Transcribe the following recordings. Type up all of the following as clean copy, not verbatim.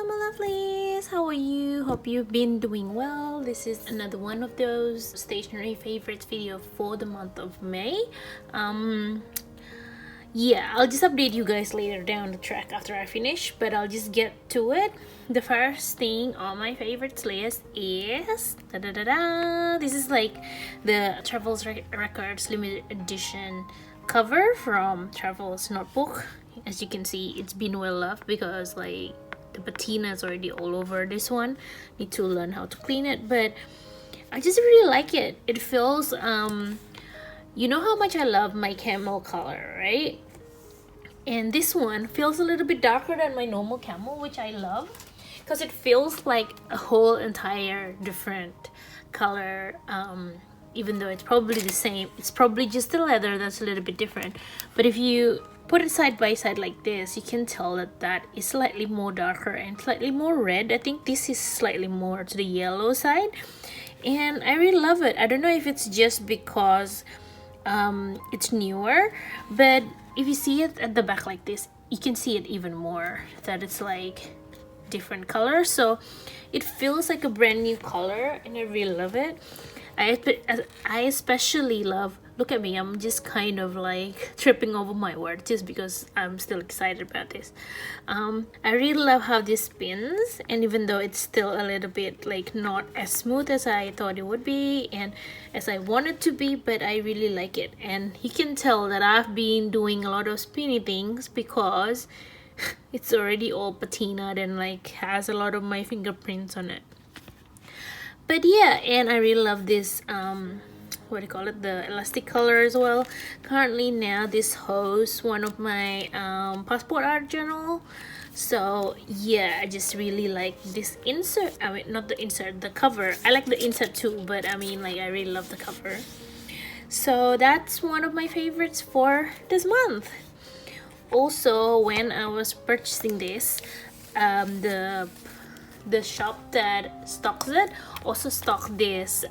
my lovelies, how are you? Hope you've been doing well. This is another one of those stationery favorites video for the month of May. Yeah, I'll just update you guys later down the track after I finish, but I'll just get to it. The first thing on my favorites list is this is like the Travels Records limited edition cover from Travels Notebook. As you can see, it's been well loved because like the patina is already all over this one. Need to learn how to clean it, but I just really like it. It feels you know how much I love my camel color, right? And this one feels a little bit darker than my normal camel, which I love because it feels like a whole entire different color. Even though it's probably the same, it's probably just the leather that's a little bit different. But if you put it side by side like this, you can tell that that is slightly more darker and slightly more red. I think this is slightly more to the yellow side, and I really love it. I don't know if it's just because it's newer, but if you see it at the back like this, you can see it even more that it's like different colors, so it feels like a brand new color, and I really love it. I especially love, look at me, I'm just kind of like tripping over my words just because I'm still excited about this. I really love how this spins, and even though it's still a little bit like not as smooth as I thought it would be and as I wanted to be, but I really like it. And you can tell that I've been doing a lot of spinny things because it's already all patinaed and like has a lot of my fingerprints on it. But yeah, and I really love this what do you call it, the elastic color as well. Currently now this hosts one of my passport art journal, so yeah, I just really like this insert. I mean, not the insert, the cover. I like the insert too, but I mean, like, I really love the cover. So that's one of my favorites for this month. Also, when I was purchasing this, the shop that stocks it also stocked this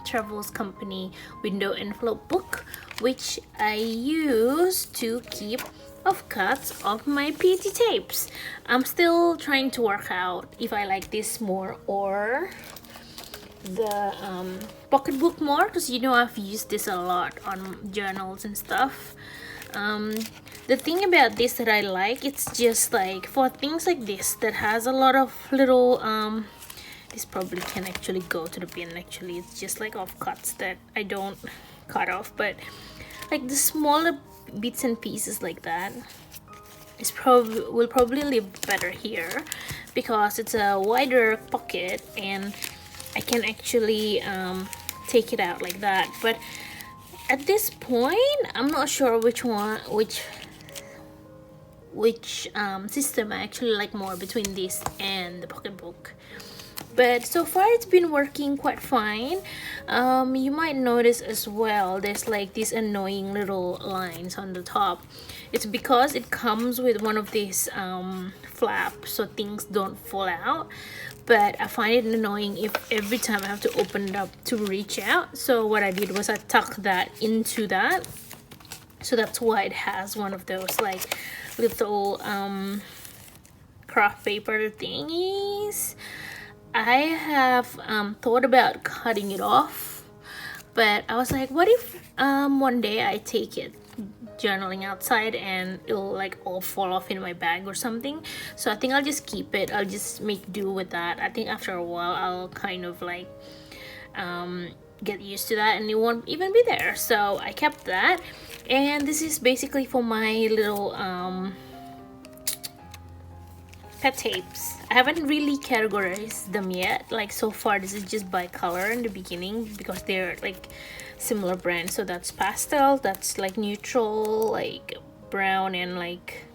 Travels Company window envelope book, which I use to keep offcuts of my PT tapes. I'm still trying to work out if I like this more or the pocketbook more, because you know I've used this a lot on journals and stuff. The thing about this that I like, it's just like for things like this that has a lot of little this probably can actually go to the bin. Actually, it's just like offcuts that I don't cut off, but like the smaller bits and pieces like that is will probably live better here because it's a wider pocket and I can actually take it out like that. But at this point, I'm not sure which system I actually like more between this and the pocketbook. But so far it's been working quite fine. You might notice as well there's like these annoying little lines on the top. It's because it comes with one of these flaps so things don't fall out. But I find it annoying if every time I have to open it up to reach out. So what I did was I tucked that into that. So that's why it has one of those like little craft paper thingies. I have thought about cutting it off, but I was like, what if one day I take it journaling outside and it'll like all fall off in my bag or something. So I think I'll just keep it. I'll just make do with that. I think after a while I'll kind of like get used to that and it won't even be there. So I kept that, and this is basically for my little pet tapes. I haven't really categorized them yet. Like so far this is just by color in the beginning because they're like similar brands. So that's pastel, that's like neutral, like brown and like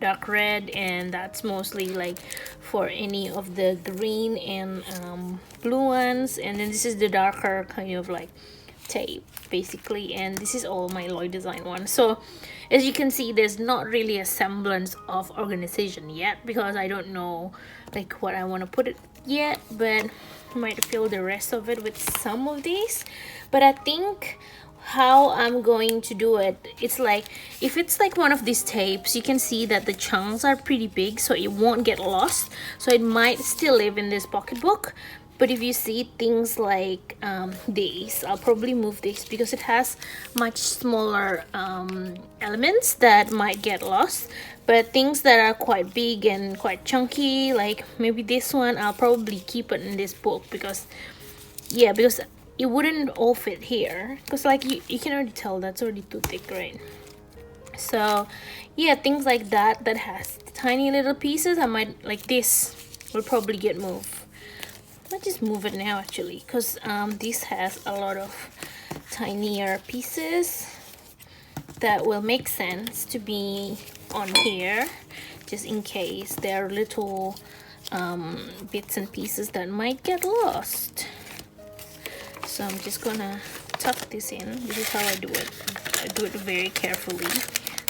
dark red, and that's mostly like for any of the green and blue ones. And then this is the darker kind of like tape basically, and this is all my LOIdesign ones. So as you can see, there's not really a semblance of organization yet because I don't know like what I want to put it yet, but I might fill the rest of it with some of these. But I think how I'm going to do it, it's like if it's like one of these tapes, you can see that the chunks are pretty big, so it won't get lost, so it might still live in this pocketbook. But if you see things like these, I'll probably move this because it has much smaller elements that might get lost. But things that are quite big and quite chunky, like maybe this one, I'll probably keep it in this book because, yeah, because it wouldn't all fit here, because like you can already tell that's already too thick, right? So yeah, things like that that has tiny little pieces, I might, like this will probably get moved. Let's just move it now actually, because this has a lot of tinier pieces that will make sense to be on here, just in case there are little bits and pieces that might get lost. So I'm just gonna tuck this in. This is how I do it. I do it very carefully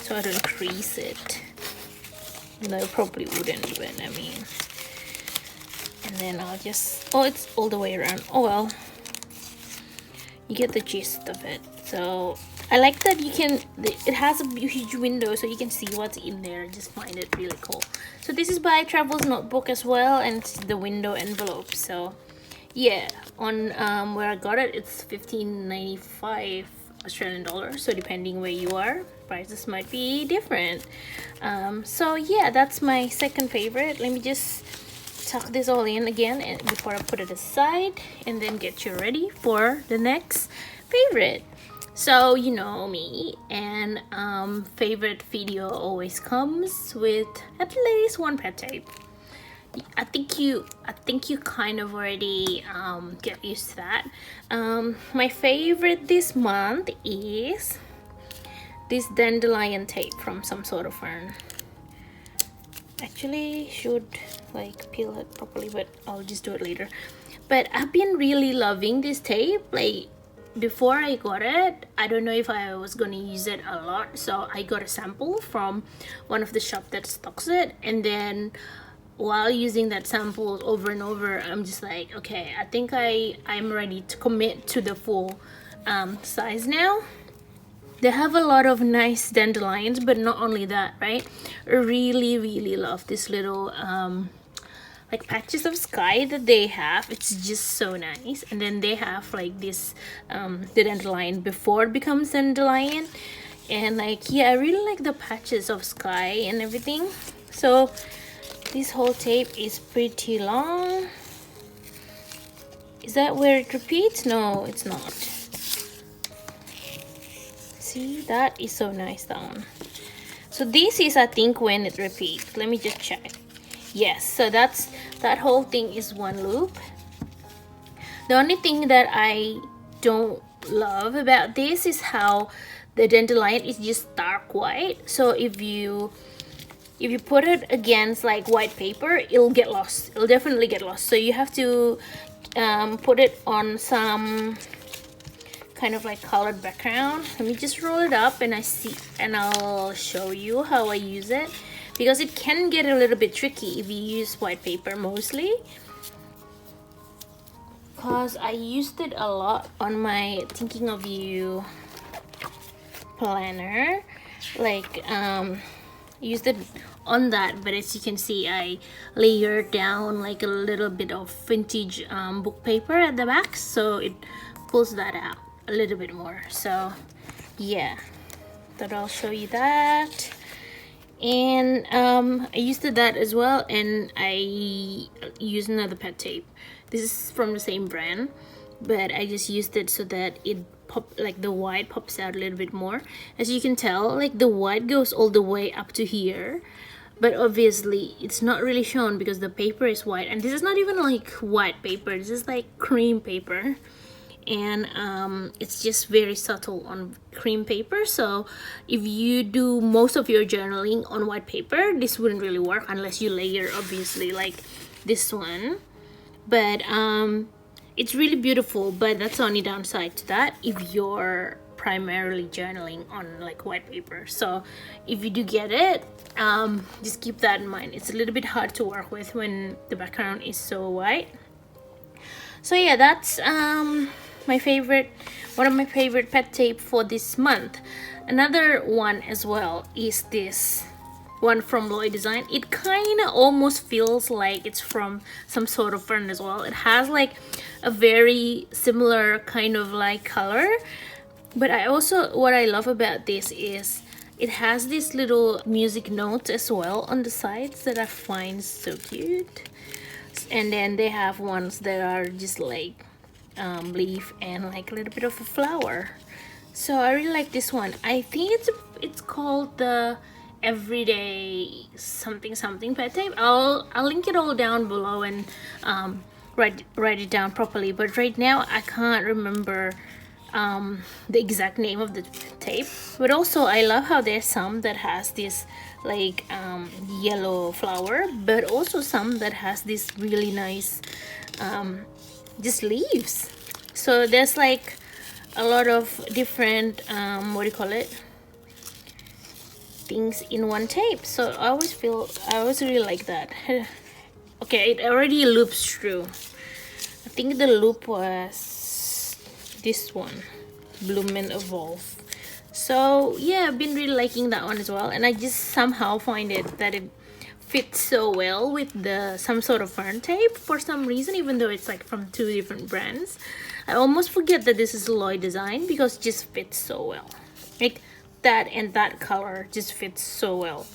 so I don't crease it. No, it probably wouldn't, but I mean, and then I'll just, oh, it's all the way around. Oh well, you get the gist of it. So I like that you can, it has a huge window so you can see what's in there. I just find it really cool. So this is by Travel's Notebook as well, and it's the window envelope. So yeah, on where I got it, it's $15.95 Australian dollars, so depending where you are, prices might be different. So yeah, that's my second favorite. Let me just tuck this all in again and before I put it aside, and then get you ready for the next favorite. So you know me, and favorite video always comes with at least one pet tape. I think you kind of already get used to that. My favorite this month is this dandelion tape from Some Sort of Fern. Actually should like peel it properly, but I'll just do it later. But I've been really loving this tape. Like before I got it, I don't know if I was gonna use it a lot, so I got a sample from one of the shop that stocks it, and then while using that sample over and over, I'm just like, okay, I think I'm ready to commit to the full size now. They have a lot of nice dandelions, but not only that, right? I really love this little like patches of sky that they have. It's just so nice. And then they have like this the dandelion before it becomes dandelion, and like, yeah, I really like the patches of sky and everything. So this whole tape is pretty long. Is that where it repeats? No, it's not. See, that is so nice, that one. So this is, I think, when it repeats. Let me just check. Yes, so that whole thing is one loop. The only thing that I don't love about this is how the dandelion is just dark white. So if you put it against like white paper, it'll get lost. It'll definitely get lost. So you have to put it on some kind of like colored background. Let me just roll it up and I'll show you how I use it, because it can get a little bit tricky if you use white paper mostly. Because I used it a lot on my Thinking of You planner, like used it on that, but as you can see, I layered down like a little bit of vintage book paper at the back, so it pulls that out a little bit more. So yeah, thought I'll show you that. And I used that as well, and I used another pet tape. This is from the same brand, but I just used it so that it like the white pops out a little bit more. As you can tell, like the white goes all the way up to here, but obviously it's not really shown because the paper is white, and this is not even like white paper, this is like cream paper, and it's just very subtle on cream paper. So if you do most of your journaling on white paper, this wouldn't really work unless you layer, obviously, like this one. But it's really beautiful, but that's the only downside to that if you're primarily journaling on like white paper. So if you do get it, just keep that in mind. It's a little bit hard to work with when the background is so white. So yeah, that's one of my favorite pet tape for this month. Another one as well is this one from LOIdesign. It kind of almost feels like it's from some sort of fern as well. It has like a very similar kind of like color, but what I love about this is it has this little music notes as well on the sides that I find so cute. And then they have ones that are just like leaf and like a little bit of a flower. So I really like this one. I think it's called the Everyday something pet tape. I'll link it all down below and write it down properly. But right now I can't remember the exact name of the tape. But also I love how there's some that has this like yellow flower, but also some that has this really nice just leaves. So there's like a lot of different what do you call it, things in one tape. So I always really like that. Okay, it already loops through. I think the loop was this one, Bloom and Evolve. So yeah, I've been really liking that one as well, and I just somehow find it that it fits so well with the some sort of fern tape for some reason, even though it's like from two different brands. I almost forget that this is LOIdesign because it just fits so well. Like that and that color just fits so well,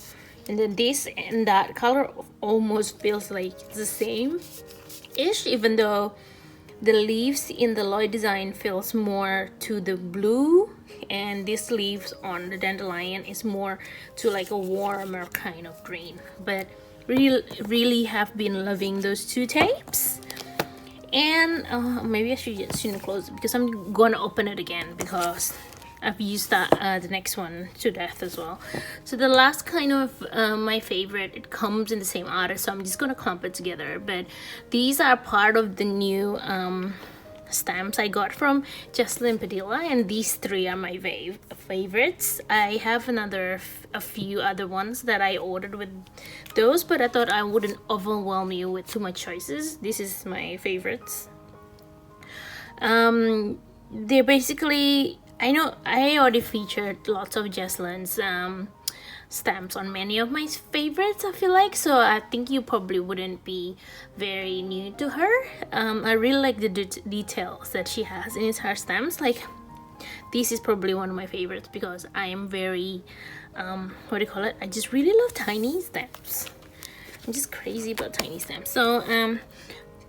and then this and that color almost feels like it's the same ish, even though the leaves in the LOIdesign feels more to the blue, and these leaves on the dandelion is more to like a warmer kind of green. But really have been loving those two tapes. And maybe I shouldn't close it because I'm gonna open it again because I've used that the next one to death as well. So the last kind of my favorite, it comes in the same order, so I'm just gonna clump it together. But these are part of the new stamps I got from Jesslynpadilla, and these three are my favorites. I have a few other ones that I ordered with those, but I thought I wouldn't overwhelm you with too much choices. This is my favorites. They're basically, I know I already featured lots of Jesslyn's stamps on many of my favorites, I feel like, so I think you probably wouldn't be very new to her. I really like the details that she has in her stamps. Like this is probably one of my favorites because I am very what do you call it, I just really love tiny stamps. I'm just crazy about tiny stamps. So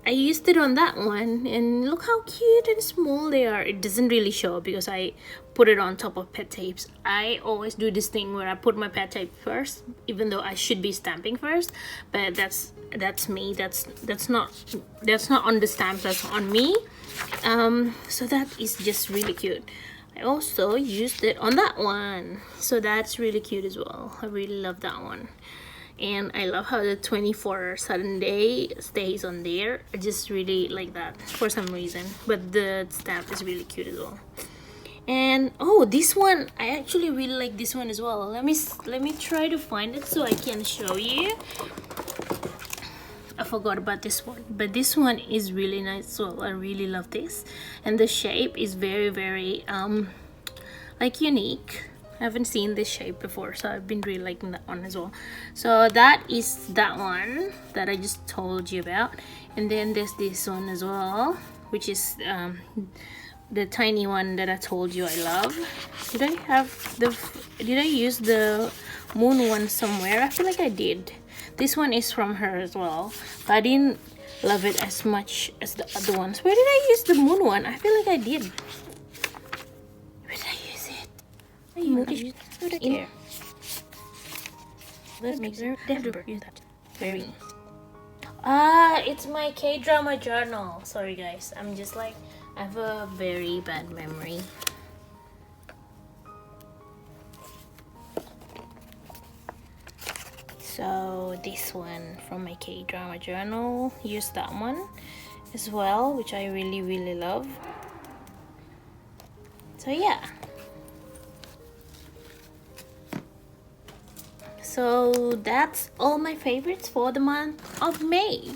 I used it on that one, and look how cute and small they are. It doesn't really show because I put it on top of pet tapes. I always do this thing where I put my pet tape first, even though I should be stamping first. But that's me. That's not on the stamps. That's on me. So that is just really cute. I also used it on that one, so that's really cute as well. I really love that one. And I love how the 24 sudden day stays on there. I just really like that for some reason. But the stamp is really cute as well. And oh, this one, I actually really like this one as well. Let me try to find it so I can show you. I forgot about this one, but this one is really nice as well. I really love this, and the shape is very like unique. I haven't seen this shape before, so I've been really liking that one as well. So that is that one that I just told you about. And then there's this one as well, which is the tiny one that I told you I love. Did I use the moon one somewhere? I feel like I did. This one is from her as well, but I didn't love it as much as the other ones. Where did I use the moon one? I feel like I did. Where did I use it? Let's make sure never use that. Very. It's my K-drama journal. Sorry guys, I'm just like, I have a very bad memory. So this one from my K-drama journal, use that one as well, which I really love. So yeah. So that's all my favorites for the month of May.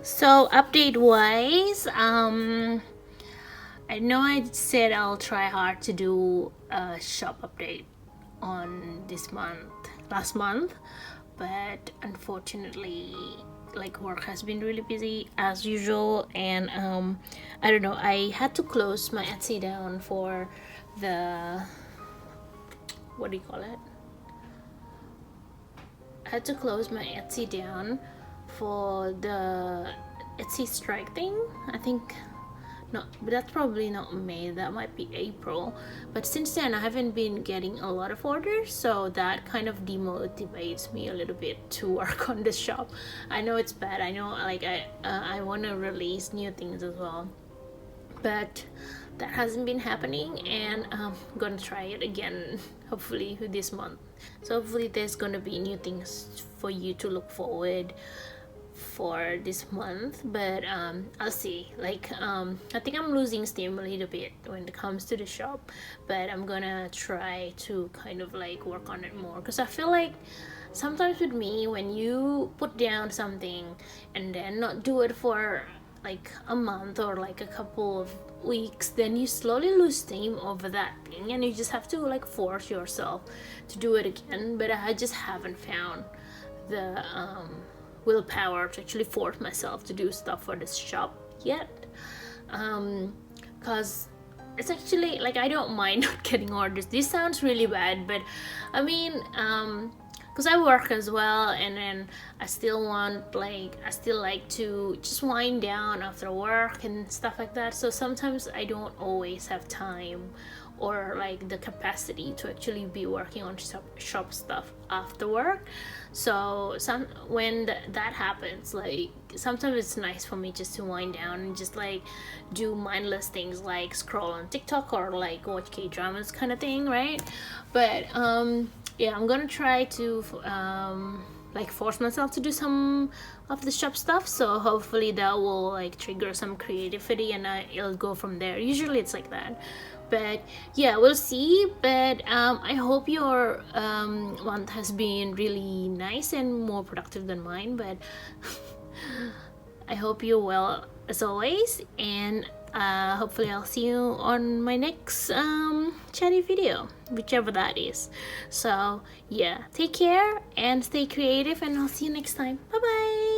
So update wise, I know I said I'll try hard to do a shop update on this month, last month, but unfortunately, like, work has been really busy as usual, and I don't know, I had to close my Etsy down for the, what do you call it? I had to close my Etsy down for the Etsy strike thing. I think not, but that's probably not May, that might be April. But since then I haven't been getting a lot of orders, so that kind of demotivates me a little bit to work on the shop. I know it's bad, I know, like, I want to release new things as well, but that hasn't been happening, and I'm gonna try it again hopefully this month. So hopefully there's gonna be new things for you to look forward for this month, but I'll see. Like, I think I'm losing steam a little bit when it comes to the shop, but I'm gonna try to kind of like work on it more, because I feel like sometimes with me, when you put down something and then not do it for like a month or like a couple of weeks, then you slowly lose steam over that thing, and you just have to like force yourself to do it again. But I just haven't found the willpower to actually force myself to do stuff for this shop yet, because it's actually like, I don't mind not getting orders. This sounds really bad, but I mean, because I work as well, and then I still like to just wind down after work and stuff like that. So sometimes I don't always have time or like the capacity to actually be working on shop stuff after work. So when that happens, like, sometimes it's nice for me just to wind down and just like do mindless things like scroll on TikTok or like watch K-dramas kind of thing, right? But yeah, I'm gonna try to like force myself to do some of the shop stuff, so hopefully that will like trigger some creativity, and it'll go from there. Usually it's like that, but yeah, we'll see. But I hope your month has been really nice and more productive than mine, but I hope you're well as always, and hopefully I'll see you on my next chatty video, whichever that is. So yeah, take care and stay creative, and I'll see you next time. Bye bye.